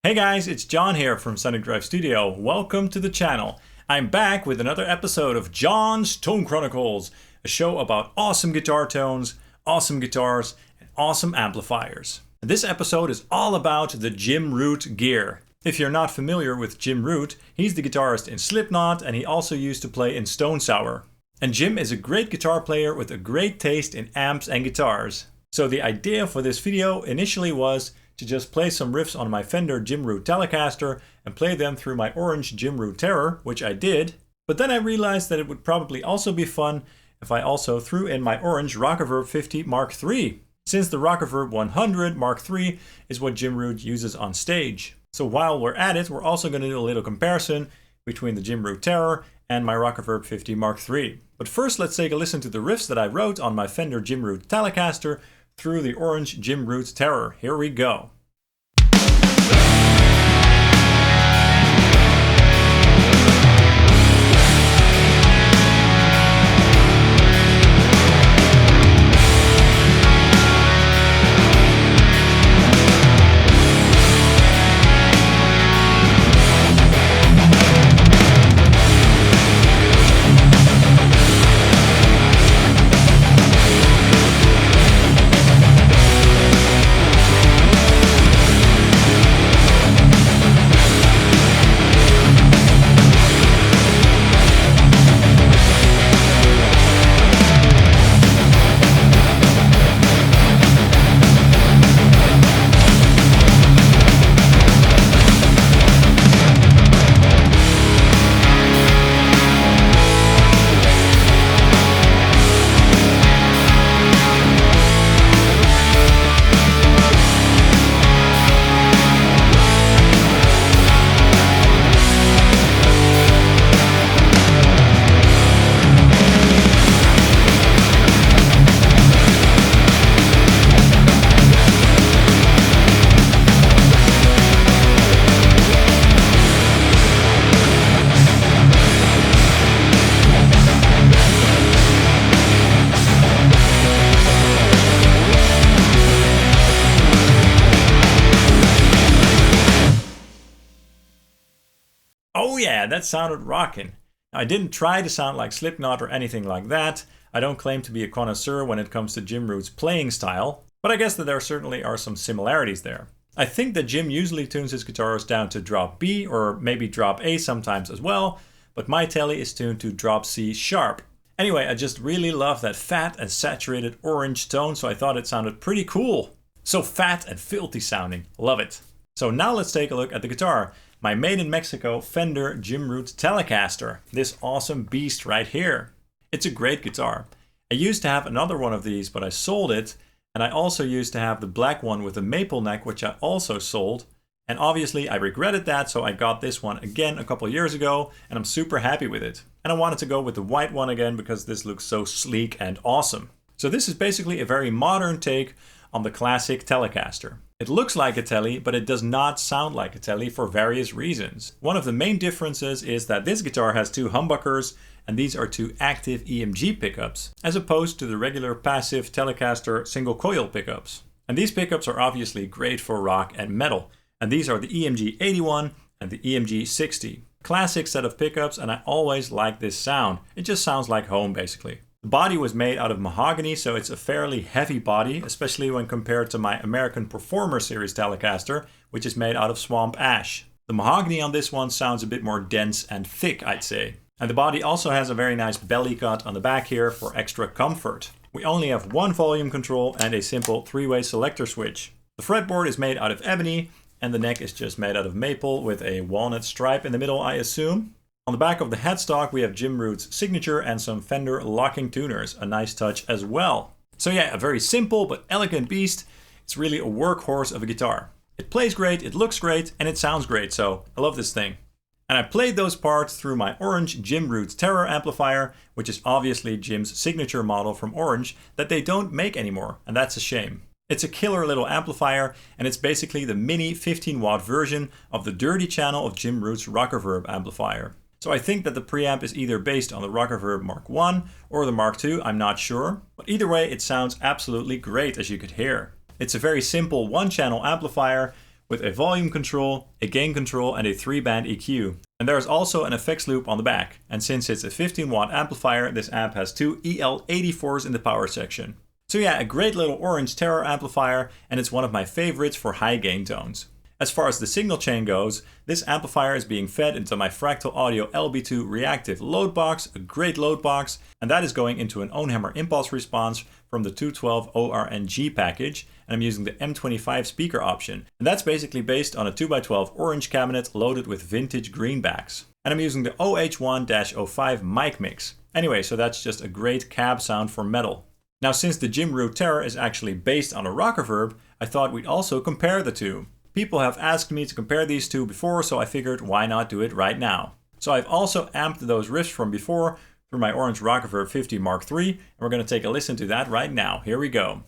Hey guys, it's John here from Sonic Drive Studio. Welcome to the channel. I'm back with another episode of John's Tone Chronicles, a show about awesome guitar tones, awesome guitars, and awesome amplifiers. And this episode is all about the Jim Root gear. If you're not familiar with Jim Root, he's the guitarist in Slipknot and he also used to play in Stone Sour. And Jim is a great guitar player with a great taste in amps and guitars. So the idea for this video initially was to just play some riffs on my Fender Jim Root Telecaster and play them through my orange Jim Root Terror, which I did. But then I realized that it would probably also be fun if I also threw in my orange Rockerverb 50 Mark III, since the Rockerverb 100 Mark III is what Jim Root uses on stage. So while we're at it, we're also going to do a little comparison between the Jim Root Terror and my Rockerverb 50 Mark III. But first, let's take a listen to the riffs that I wrote on my Fender Jim Root Telecaster through the orange Jim Root Terror. Here we go. Oh yeah, that sounded rockin'. Now, I didn't try to sound like Slipknot or anything like that. I don't claim to be a connoisseur when it comes to Jim Root's playing style, but I guess that there certainly are some similarities there. I think that Jim usually tunes his guitars down to drop B or maybe drop A sometimes as well, but my tele is tuned to drop C sharp. Anyway, I just really love that fat and saturated orange tone, so I thought it sounded pretty cool. So fat and filthy sounding. Love it. So now let's take a look at the guitar. My made in Mexico Fender Jim Root Telecaster. This awesome beast right here. It's a great guitar. I used to have another one of these, but I sold it. And I also used to have the black one with the maple neck, which I also sold. And obviously I regretted that, so I got this one again a couple years ago, and I'm super happy with it. And I wanted to go with the white one again because this looks so sleek and awesome. So this is basically a very modern take on the classic Telecaster. It looks like a tele, but it does not sound like a tele for various reasons. One of the main differences is that this guitar has two humbuckers, and these are two active EMG pickups, as opposed to the regular passive Telecaster single coil pickups. And these pickups are obviously great for rock and metal, and these are the EMG 81 and the EMG 60. Classic set of pickups, and I always like this sound. It just sounds like home basically. The body was made out of mahogany, so it's a fairly heavy body, especially when compared to my American Performer Series Telecaster, which is made out of swamp ash. The mahogany on this one sounds a bit more dense and thick, I'd say. And the body also has a very nice belly cut on the back here for extra comfort. We only have one volume control and a simple 3-way selector switch. The fretboard is made out of ebony, and the neck is just made out of maple with a walnut stripe in the middle, I assume. On the back of the headstock we have Jim Root's signature and some Fender locking tuners, a nice touch as well. So yeah, a very simple but elegant beast. It's really a workhorse of a guitar. It plays great, it looks great, and it sounds great, so I love this thing. And I played those parts through my orange Jim Root Terror amplifier, which is obviously Jim's signature model from Orange that they don't make anymore, and that's a shame. It's a killer little amplifier, and it's basically the mini 15-watt version of the dirty channel of Jim Root's Rockerverb amplifier. So I think that the preamp is either based on the Rockerverb Mark I or the Mark II, I'm not sure. But either way, it sounds absolutely great, as you could hear. It's a very simple one-channel amplifier with a volume control, a gain control, and a 3-band EQ. And there's also an effects loop on the back. And since it's a 15-watt amplifier, this amp has two EL84s in the power section. So yeah, a great little orange Terror amplifier, and it's one of my favorites for high gain tones. As far as the signal chain goes, this amplifier is being fed into my Fractal Audio LB2 reactive load box, a great load box, and that is going into an Ownhammer impulse response from the 212 ORNG package, and I'm using the M25 speaker option. And that's basically based on a 2x12 orange cabinet loaded with vintage greenbacks. And I'm using the OH1-05 mic mix. Anyway, so that's just a great cab sound for metal. Now, since the Jim Root Terror is actually based on a Rockerverb, I thought we'd also compare the two. People have asked me to compare these two before, so I figured why not do it right now. So I've also amped those riffs from before through my orange Rockerverb 50 Mark III, and we're going to take a listen to that right now. Here we go.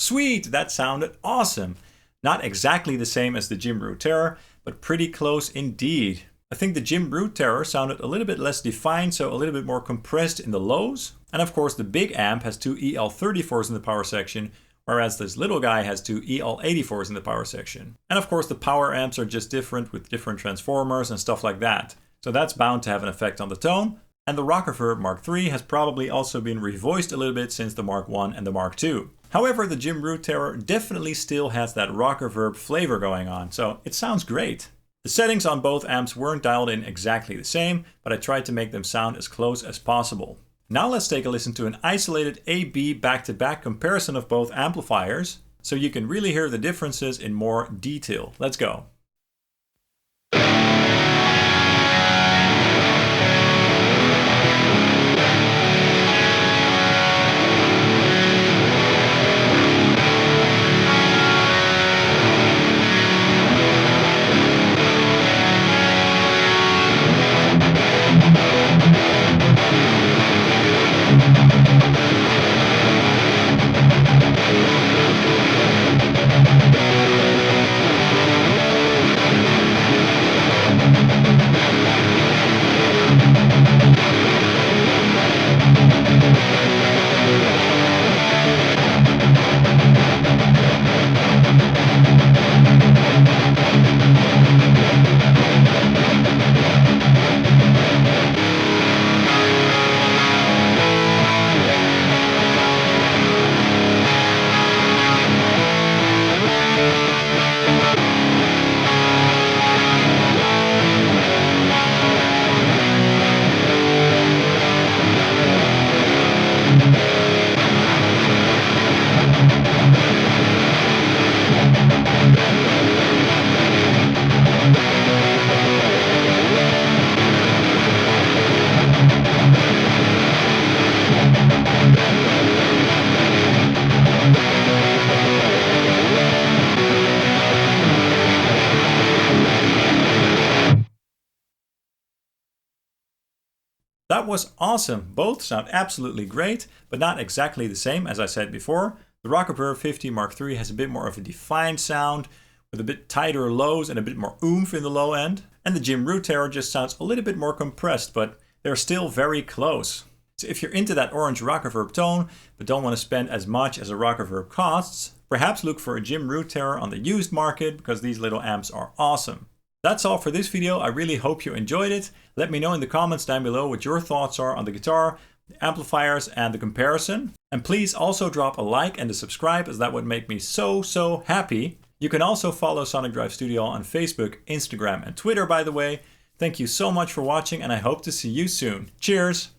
Sweet, that sounded awesome. Not exactly the same as the Jim Root Terror, but pretty close indeed. I think the Jim Root Terror sounded a little bit less defined, so a little bit more compressed in the lows. And of course the big amp has two EL34s in the power section, whereas this little guy has two EL84s in the power section. And of course the power amps are just different with different transformers and stuff like that. So that's bound to have an effect on the tone. And the Rockerverb Mark III has probably also been revoiced a little bit since the Mark I and the Mark II. However, the Jim Root Terror definitely still has that Rockerverb flavor going on, so it sounds great. The settings on both amps weren't dialed in exactly the same, but I tried to make them sound as close as possible. Now let's take a listen to an isolated A-B back-to-back comparison of both amplifiers, so you can really hear the differences in more detail. Let's go. That was awesome. Both sound absolutely great, but not exactly the same as I said before. The Rockerverb 50 Mark III has a bit more of a defined sound, with a bit tighter lows and a bit more oomph in the low end. And the Jim Root Terror just sounds a little bit more compressed, but they're still very close. So if you're into that orange Rockerverb tone, but don't want to spend as much as a Rockerverb costs, perhaps look for a Jim Root Terror on the used market, because these little amps are awesome. That's all for this video. I really hope you enjoyed it. Let me know in the comments down below what your thoughts are on the guitar, the amplifiers, and the comparison. And please also drop a like and a subscribe, as that would make me so happy. You can also follow Sonic Drive Studio on Facebook, Instagram, and Twitter, by the way. Thank you so much for watching, and I hope to see you soon. Cheers!